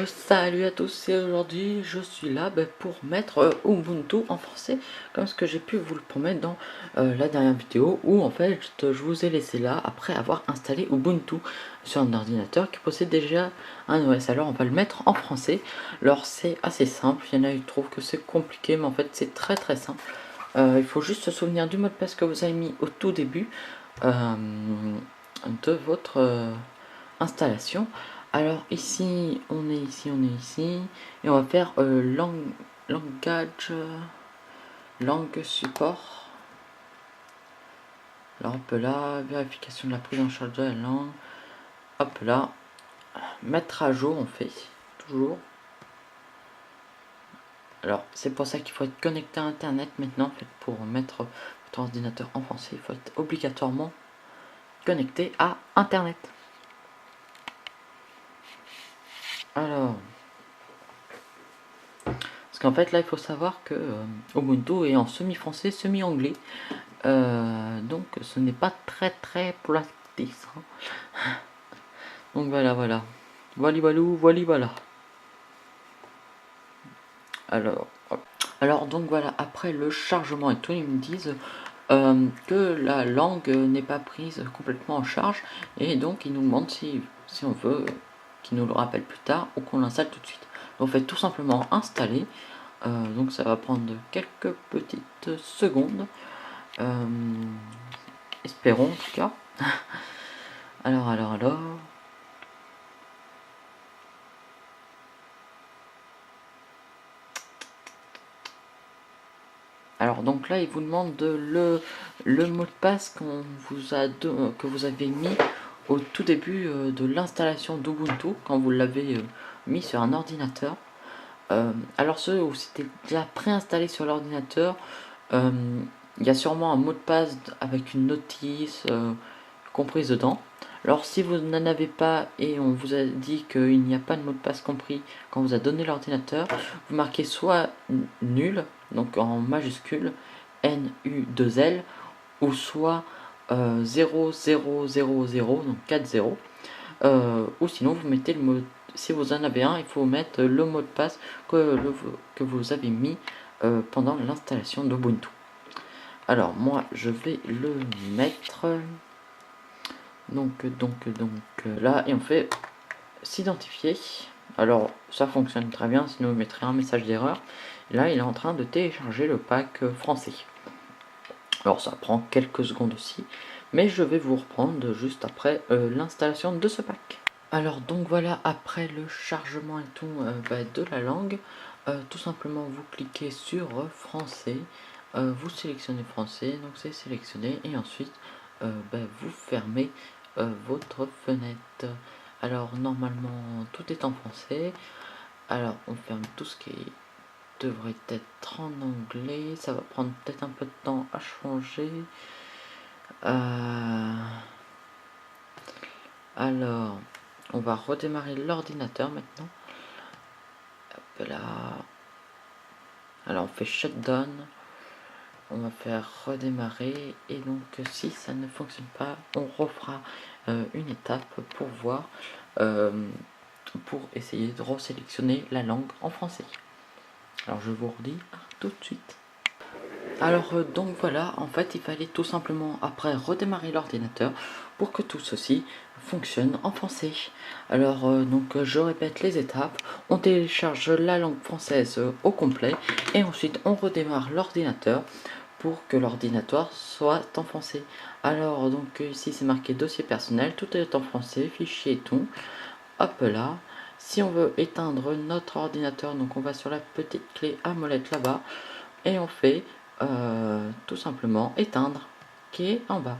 Salut à tous, et aujourd'hui je suis là pour mettre Ubuntu en français, comme ce que j'ai pu vous le promettre dans la dernière vidéo, où en fait je vous ai laissé là après avoir installé Ubuntu sur un ordinateur qui possède déjà un OS. Alors on va le mettre en français. Alors c'est assez simple, il y en a qui trouvent que c'est compliqué, mais en fait c'est très simple. Il faut juste se souvenir du mot de passe que vous avez mis au tout début de votre installation. Alors ici, on est ici, et on va faire langage, langue support. Alors hop là, vérification de la prise en charge de la langue. Hop là, mettre à jour, on fait toujours. Alors c'est pour ça qu'il faut être connecté à internet maintenant, en fait, pour mettre votre ordinateur en français. Il faut être obligatoirement connecté à internet. Alors, parce qu'en fait là il faut savoir que Ubuntu est en semi-français, semi-anglais. Donc ce n'est pas très pratique. Donc voilà. Voilà. Alors donc voilà, après le chargement et tout, ils me disent que la langue n'est pas prise complètement en charge, et donc ils nous demandent si on veut qu'ils nous le rappellent plus tard ou qu'on l'installe tout de suite. Donc on fait tout simplement installer. Donc ça va prendre quelques petites secondes. Espérons en tout cas. Alors. Alors donc là, il vous demande le mot de passe que vous avez mis au tout début de l'installation d'Ubuntu, quand vous l'avez mis sur un ordinateur. Alors ceux où c'était déjà préinstallé sur l'ordinateur, il y a sûrement un mot de passe avec une notice comprise dedans. Alors si vous n'en avez pas et on vous a dit qu'il n'y a pas de mot de passe compris quand vous a donné l'ordinateur, vous marquez soit nul, donc en majuscule, NU2L, ou soit 0000, donc 4 0, ou sinon vous mettez le mot, si vous en avez un, il faut mettre le mot de passe que vous avez mis pendant l'installation d'Ubuntu. Alors moi je vais le mettre donc là, et on fait s'identifier. Alors ça fonctionne très bien, sinon vous mettrez un message d'erreur. Là il est en train de télécharger le pack français. Alors ça prend quelques secondes aussi, mais je vais vous reprendre juste après l'installation de ce pack. Alors donc voilà, après le chargement et tout de la langue, tout simplement vous cliquez sur français, vous sélectionnez français, donc c'est sélectionné, et ensuite vous fermez votre fenêtre. Alors normalement tout est en français. Alors on ferme tout ce qui devrait être en anglais. Ça va prendre peut-être un peu de temps à changer. Alors on va redémarrer l'ordinateur maintenant. Hop là. Alors on fait shutdown. On va faire redémarrer, et donc si ça ne fonctionne pas, on refera une étape pour voir, pour essayer de resélectionner la langue en français. Alors je vous redis à tout de suite. Alors donc voilà, en fait il fallait tout simplement après redémarrer l'ordinateur pour que tout ceci fonctionne en français. Alors donc je répète les étapes. On télécharge la langue française au complet, et ensuite on redémarre l'ordinateur pour que l'ordinateur soit en français. Alors donc ici c'est marqué dossier personnel, tout est en français, fichier et tout. Hop là. Si on veut éteindre notre ordinateur, donc on va sur la petite clé à molette là-bas, et on fait tout simplement éteindre, qui est en bas.